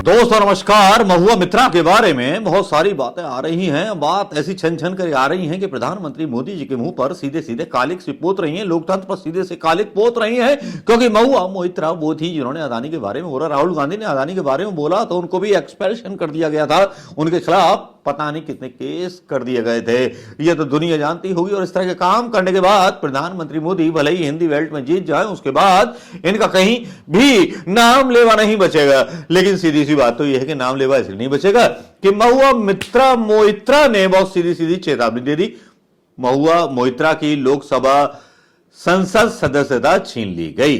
दोस्तों नमस्कार। महुआ मित्रा के बारे में बहुत सारी बातें आ रही हैं। बात ऐसी छन छन कर आ रही हैं कि प्रधानमंत्री मोदी जी के मुंह पर सीधे सीधे कालिक सी पोत रही हैं, लोकतंत्र पर सीधे से कालिक पोत रही हैं, क्योंकि महुआ मोइत्रा वो थी जिन्होंने अदानी के बारे में बोला। राहुल गांधी ने अदानी के बारे में बोला तो उनको भी एक्सपेल्शन कर दिया गया था, उनके खिलाफ पता नहीं कितने केस कर दिए गए थे, ये तो दुनिया जानती होगी। और इस तरह के काम करने के बाद प्रधानमंत्री मोदी भले ही हिंदी बेल्ट में जीत जाए, उसके बाद इनका कहीं भी नाम लेवा नहीं बचेगा। लेकिन सीधी सी बात तो यह है कि नाम लेवा इसलिए नहीं बचेगा कि महुआ मित्रा मोइत्रा ने बहुत सीधी सीधी चेतावनी दे दी। महुआ मोइत्रा की लोकसभा संसद सदस्यता छीन ली गई,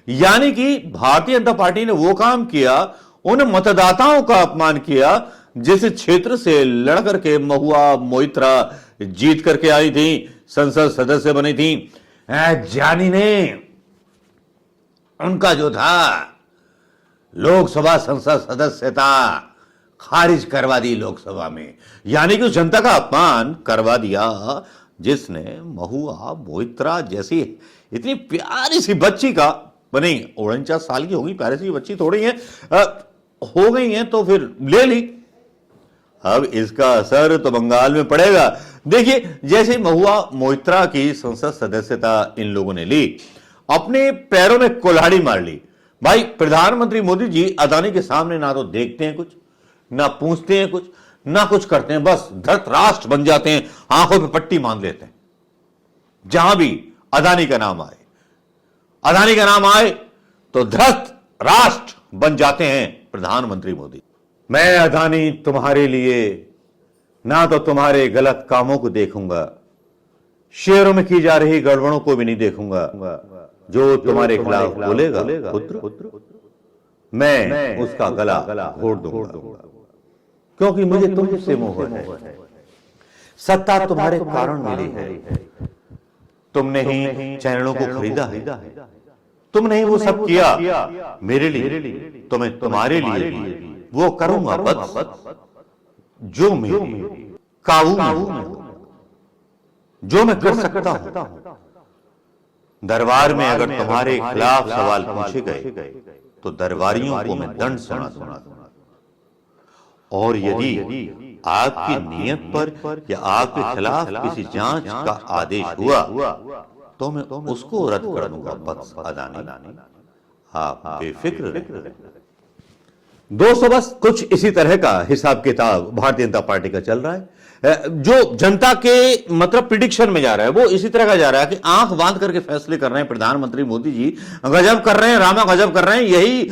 यानी कि भारतीय जनता पार्टी ने वो काम किया, उन मतदाताओं का अपमान किया जिस क्षेत्र से लड़ करके महुआ मोइत्रा जीत करके आई थी, संसद सदस्य बनी थी। जानी ने उनका जो था लोकसभा संसद सदस्यता खारिज करवा दी लोकसभा में, यानी कि उस जनता का अपमान करवा दिया जिसने महुआ मोइत्रा जैसी इतनी प्यारी सी बच्ची का, बनी 49 साल की होगी, प्यारी सी बच्ची थोड़ी है हो गई है तो फिर ले ली। अब इसका असर तो बंगाल में पड़ेगा। देखिए, जैसे महुआ मोइत्रा की संसद सदस्यता इन लोगों ने ली, अपने पैरों में कुल्हाड़ी मार ली। भाई, प्रधानमंत्री मोदी जी अदानी के सामने ना तो देखते हैं कुछ, ना पूछते हैं कुछ, ना कुछ करते हैं, बस धृतराष्ट्र बन जाते हैं, आंखों पे पट्टी बांध लेते हैं। जहां भी अदानी का नाम आए, अदानी का नाम आए तो धृत राष्ट्र बन जाते हैं प्रधानमंत्री मोदी। मैं अदानी तुम्हारे लिए ना तो तुम्हारे गलत कामों को देखूंगा, शेयरों में की जा रही गड़बड़ों को भी नहीं देखूंगा। जो तुम्हारे खिलाफ बोलेगा पुत्र, मैं उसका गला घोट दूंगा, क्योंकि मुझे तुमसे मोह है। सत्ता तुम्हारे कारण मिली है, तुमने ही चैनलों को खरीदा है, तुमने ही वो सब किया मेरे लिए, तो मैं तुम्हारे लिए वो करूंगा बस जो मेरे काबू में हो, जो मैं कर सकता हूं। दरबार में अगर तुम्हारे खिलाफ सवाल पूछे गए तो दरबारियों को मैं दंड सुना दूंगा, और यदि आपकी नियत पर या आपके खिलाफ किसी जांच का आदेश हुआ तो मैं उसको रद्द कर दूंगा। बस अदानी, आप बेफिक्र रहें। दोस्तों, बस कुछ इसी तरह का हिसाब किताब भारतीय जनता पार्टी का चल रहा है। जो जनता के मतलब प्रिडिक्शन में जा रहा है वो इसी तरह का जा रहा है कि आंख बांध करके फैसले कर रहे हैं प्रधानमंत्री मोदी जी, गजब कर रहे हैं, रामा गजब कर रहे हैं। यही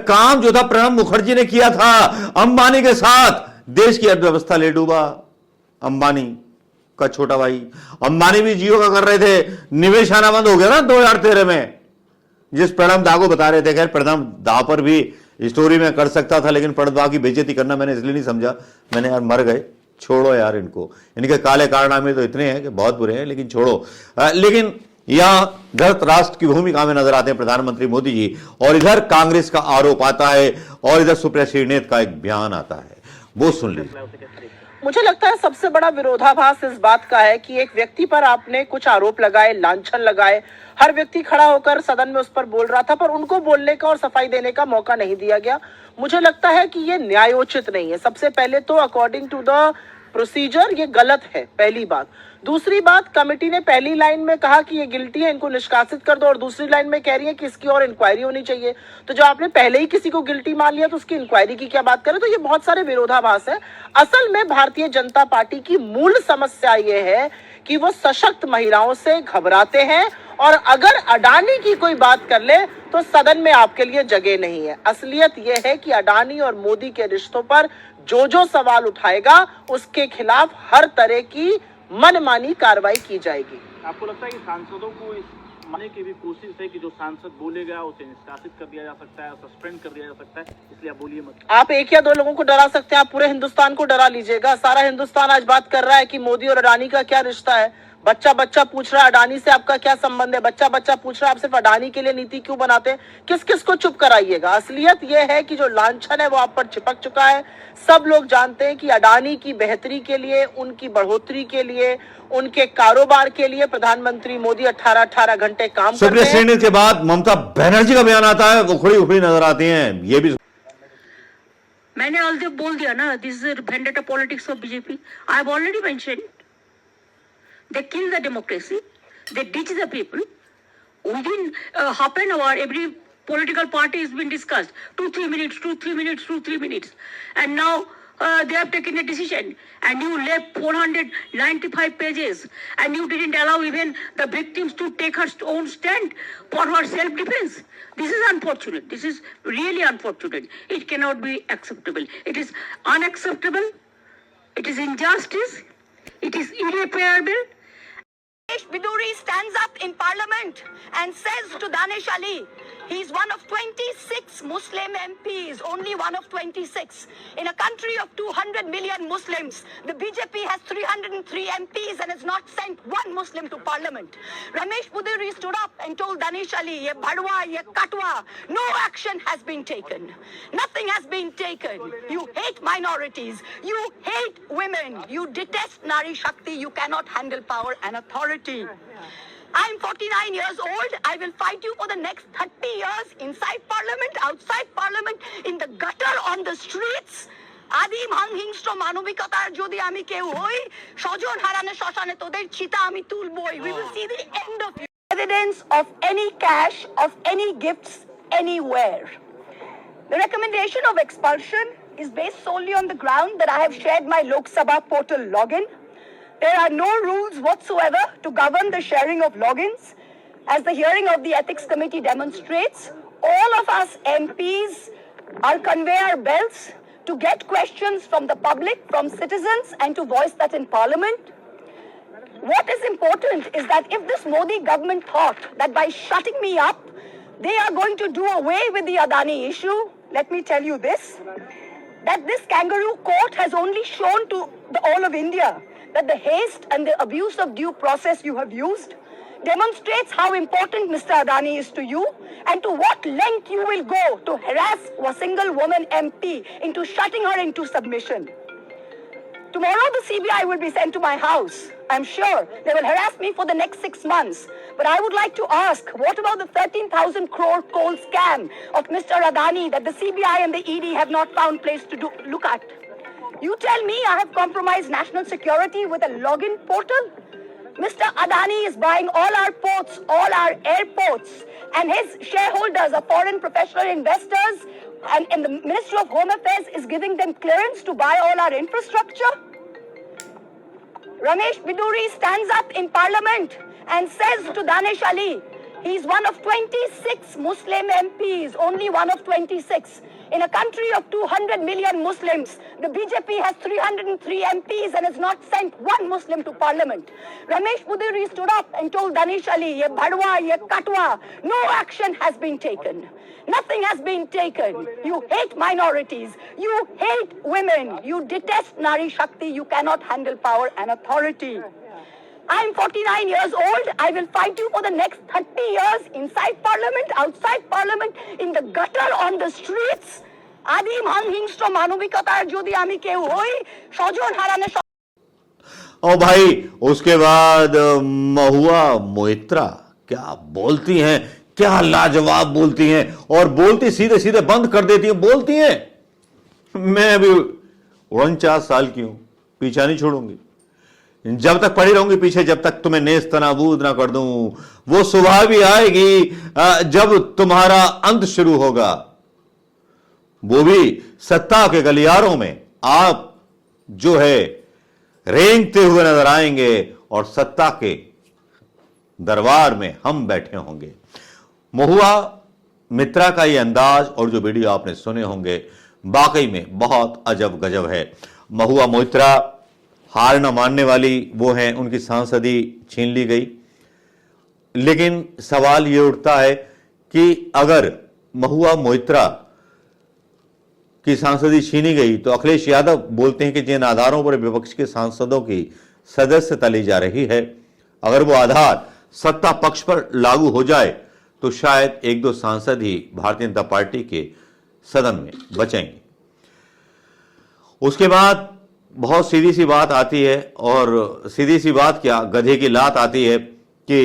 काम जो था प्रणब मुखर्जी ने किया था अंबानी के साथ, देश की अर्थव्यवस्था ले डूबा। अंबानी का छोटा भाई, अंबानी भी जियो का कर रहे थे, निवेश आना बंद हो गया ना 2013 में, जिस प्रणब दा को बता रहे थे। खैर, प्रणब दा पर भी स्टोरी में कर सकता था, लेकिन प्रणब दा की बेइज्जती करना मैंने इसलिए नहीं समझा, मैंने यार मर गए, छोड़ो यार इनको, इनके काले कारनामे तो इतने हैं कि बहुत बुरे हैं, लेकिन छोड़ो। लेकिन यहां धृत राष्ट्र की भूमिका में नजर आते हैं प्रधानमंत्री मोदी जी, और इधर कांग्रेस का आरोप आता है और इधर सुप्रिया श्रीनेत का एक बयान आता है, वो सुन लीजिए। मुझे लगता है सबसे बड़ा विरोधाभास इस बात का है कि एक व्यक्ति पर आपने कुछ आरोप लगाए, लांछन लगाए, हर व्यक्ति खड़ा होकर सदन में उस पर बोल रहा था, पर उनको बोलने का और सफाई देने का मौका नहीं दिया गया। मुझे लगता है कि ये न्यायोचित नहीं है। सबसे पहले तो अकॉर्डिंग टू द प्रोसीजर ये गलत है, पहली बात। दूसरी बात, कमेटी ने पहली लाइन में कहा कि ये गिल्टी है, इनको निष्कासित कर दो, और दूसरी लाइन में कह रही है कि इसकी और इंक्वायरी होनी चाहिए। तो जो आपने पहले ही किसी को गिल्टी मान लिया तो उसकी इंक्वायरी की क्या बात करें? तो ये बहुत सारे विरोधाभास है। असल में भारतीय जनता पार्टी की मूल समस्या ये है कि वो सशक्त महिलाओं से घबराते हैं, और अगर अडानी की कोई बात कर ले तो सदन में आपके लिए जगह नहीं है। असलियत यह है कि अडानी और मोदी के रिश्तों पर जो सवाल उठाएगा उसके खिलाफ हर तरह की मनमानी कार्रवाई की जाएगी। आपको लगता है कि सांसदों को इस मानने की भी कोशिश है कि जो सांसद बोलेगा उसे निष्कासित कर दिया जा सकता है, सस्पेंड कर दिया जा सकता है, इसलिए आप बोलिए मत। आप एक या दो लोगों को डरा सकते हैं, आप पूरे हिंदुस्तान को डरा लीजिएगा। सारा हिंदुस्तान आज बात कर रहा है कि मोदी और अडानी का क्या रिश्ता है। बच्चा बच्चा पूछ रहा है अडानी से आपका क्या संबंध है, बच्चा बच्चा पूछ रहा है आप सिर्फ अडानी के लिए नीति क्यों बनाते हैं। किस किस को चुप कराइएगा। असलियत यह है कि जो लांछन है वो आप पर चिपक चुका है। सब लोग जानते हैं कि अडानी की बेहतरी के लिए, उनकी बढ़ोतरी के लिए, उनके कारोबार के लिए प्रधानमंत्री मोदी 18-18 घंटे काम करते हैं। सुप्रिया के बाद ममता बनर्जी का बयान आता है, वो खड़ी उखड़ी नजर आती हैं। ये भी मैंने ऑलरेडी बोल दिया ना, this is vendetta politics of BJP. I have already mentioned. They kill the democracy. They ditch the people. Within half an hour, every political party has been discussed. 2-3 minutes, 2-3 minutes, 2-3 minutes. And now they have taken a decision. And you left 495 pages. And you didn't allow even the victims to take her own stand for her self-defense. This is unfortunate. This is really unfortunate. It cannot be acceptable. It is unacceptable. It is injustice. It is irreparable. Ramesh Biduri stands up in parliament and says to Danish Ali, he's one of 26 Muslim MPs, only one of 26. In a country of 200 million Muslims, the BJP has 303 MPs and has not sent one Muslim to parliament. Ramesh Biduri stood up and told Danish Ali, ye bhadwa, ye katwa, no action has been taken. Nothing has been taken. You hate minorities. You hate women. You detest Nari Shakti. You cannot handle power and authority. I'm 49 years old. I will fight you for the next 30 years inside parliament, outside parliament, in the gutter, on the streets. আদিম হিংস্র মানবিকতার যদি আমি কেউ হই, স্বজন হারানো শ্মশানে তোদের চিতা আমি তুলবই. We will see the end of you. Evidence of any cash, of any gifts, anywhere. The recommendation of expulsion is based solely on the ground that I have shared my Lok Sabha portal login. There are no rules whatsoever to govern the sharing of logins. As the hearing of the Ethics Committee demonstrates, all of us MPs are conveyor belts to get questions from the public, from citizens, and to voice that in Parliament. What is important is that if this Modi government thought that by shutting me up, they are going to do away with the Adani issue, let me tell you this, that this kangaroo court has only shown to all of India that the haste and the abuse of due process you have used demonstrates how important Mr. Adani is to you and to what length you will go to harass a single woman MP into shutting her into submission. Tomorrow the CBI will be sent to my house. I'm sure they will harass me for the next 6 months. But I would like to ask, what about the 13,000 crore coal scam of Mr. Adani that the CBI and the ED have not found place to look at? You tell me I have compromised national security with a login portal? Mr. Adani is buying all our ports, all our airports, and his shareholders are foreign professional investors, and the Ministry of Home Affairs is giving them clearance to buy all our infrastructure. Ramesh Biduri stands up in parliament and says to Danish Ali, he's one of 26 Muslim MPs, only one of 26. In a country of 200 million Muslims, the BJP has 303 MPs and has not sent one Muslim to parliament. Ramesh Biduri stood up and told Danish Ali, ye bhadwa, ye katwa, no action has been taken. Nothing has been taken. You hate minorities. You hate women. You detest Nari Shakti. You cannot handle power and authority. I'm 49 years old. I will fight you for the next 30 years inside parliament, outside parliament, in the gutter, on the streets. আদিম হিংস্র মানবিকতার যদি আমি কেউ হই, স্বজন হারানো और भाई उसके बाद महुआ मोइत्रा क्या बोलती हैं, क्या लाजवाब बोलती हैं, और बोलती सीधे सीधे बंद कर देती हैं. बोलती हैं मैं अभी 49 साल की हूं, पीछा नहीं छोड़ूंगी, जब तक पड़ी रहूंगी पीछे, जब तक तुम्हें नेस्त नाबूद ना कर दूं. वो सुबह भी आएगी जब तुम्हारा अंत शुरू होगा, वो भी सत्ता के गलियारों में आप जो है रेंगते हुए नजर आएंगे और सत्ता के दरबार में हम बैठे होंगे. महुआ मित्रा का ये अंदाज और जो वीडियो आपने सुने होंगे, वाकई में बहुत अजब गजब है. महुआ मोइत्रा हार न मानने वाली वो हैं, उनकी सांसदी छीन ली गई. लेकिन सवाल ये उठता है कि अगर महुआ मोइत्रा की सांसदी छीनी गई तो अखिलेश यादव बोलते हैं कि जिन आधारों पर विपक्ष के सांसदों की सदस्यता ली जा रही है, अगर वो आधार सत्ता पक्ष पर लागू हो जाए तो शायद 1-2 सांसद ही भारतीय जनता पार्टी के सदन में बचेंगे. उसके बाद बहुत सीधी सी बात आती है, और सीधी सी बात क्या, गधे की लात आती है कि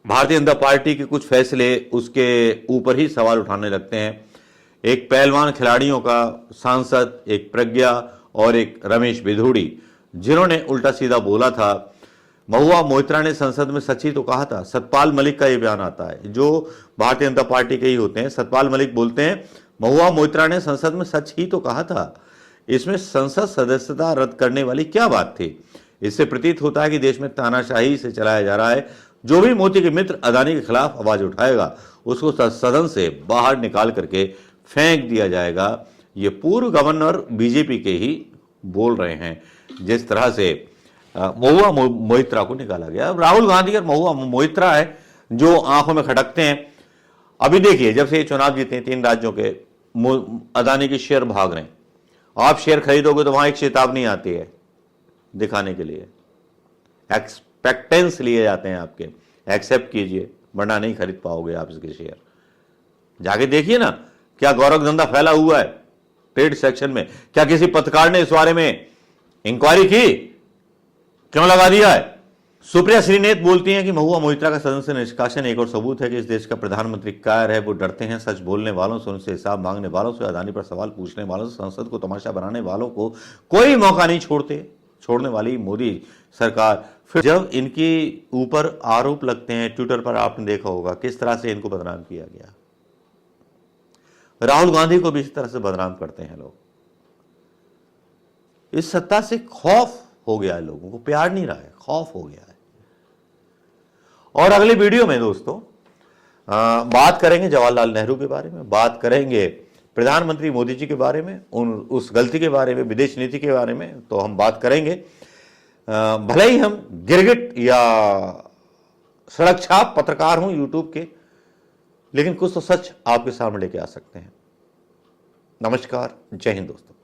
भारतीय जनता पार्टी के कुछ फैसले उसके ऊपर ही सवाल उठाने लगते हैं. एक पहलवान खिलाड़ियों का सांसद, एक प्रज्ञा और एक रमेश बिधूड़ी, जिन्होंने उल्टा सीधा बोला था। महुआ मोइत्रा ने संसद में सच ही तो कहा था। सतपाल मलिक का यह बयान आता है, जो भारतीय जनता पार्टी के ही होते हैं। सतपाल मलिक बोलते हैं, महुआ मोइत्रा ने संसद में सच ही तो कहा था। इसमें संसद सदस्यता रद्द करने वाली क्या बात थी? इससे प्रतीत होता है कि देश में तानाशाही से चलाया जा रहा है। जो भी मोदी के मित्र अदानी के खिलाफ आवाज उठाएगा, उसको सदन से बाहर निकाल करके फेंक दिया जाएगा। ये पूर्व गवर्नर बीजेपी के ही बोल रहे हैं। जिस तरह से महुआ मोइत्रा को निकाला गया, राहुल गांधी और महुआ मोइत्रा है जो आंखों में खटकते हैं। अभी देखिए, जब से ये चुनाव जीते 3 राज्यों के, अदानी के शेयर भाग रहे हैं। आप शेयर खरीदोगे तो वहां एक चेतावनी आती है दिखाने के लिए, एक्सपेक्टेंस लिए जाते हैं आपके, एक्सेप्ट कीजिए वरना नहीं खरीद पाओगे आप इसके शेयर। जाके देखिए ना, क्या गौरव धंधा फैला हुआ है ट्रेड सेक्शन में। क्या किसी पत्रकार ने इस बारे में इंक्वायरी की? क्यों लगा दिया है? सुप्रिया श्रीनेत बोलती हैं कि महुआ मोइत्रा का सदन से निष्कासन एक और सबूत है कि इस देश का प्रधानमंत्री कायर है। वो डरते हैं सच बोलने वालों से, उनसे हिसाब मांगने वालों से, अदानी पर सवाल पूछने वालों से, संसद को तमाशा बनाने वालों को कोई मौका नहीं छोड़ने वाली मोदी सरकार। फिर जब इनके ऊपर आरोप लगते हैं, ट्विटर पर आपने देखा होगा किस तरह से इनको बदनाम किया गया। राहुल गांधी को भी इस तरह से बदनाम करते हैं लोग। इस सत्ता से खौफ हो गया है, लोगों को प्यार नहीं रहा है, खौफ हो गया है। और अगले वीडियो में दोस्तों बात करेंगे जवाहरलाल नेहरू के बारे में, बात करेंगे प्रधानमंत्री मोदी जी के बारे में, उस गलती के बारे में, विदेश नीति के बारे में तो हम बात करेंगे। भले ही हम गिरगिट या सड़क छाप पत्रकार हूं यूट्यूब के, लेकिन कुछ तो सच आपके सामने लेके आ सकते हैं। नमस्कार, जय हिंद दोस्तों।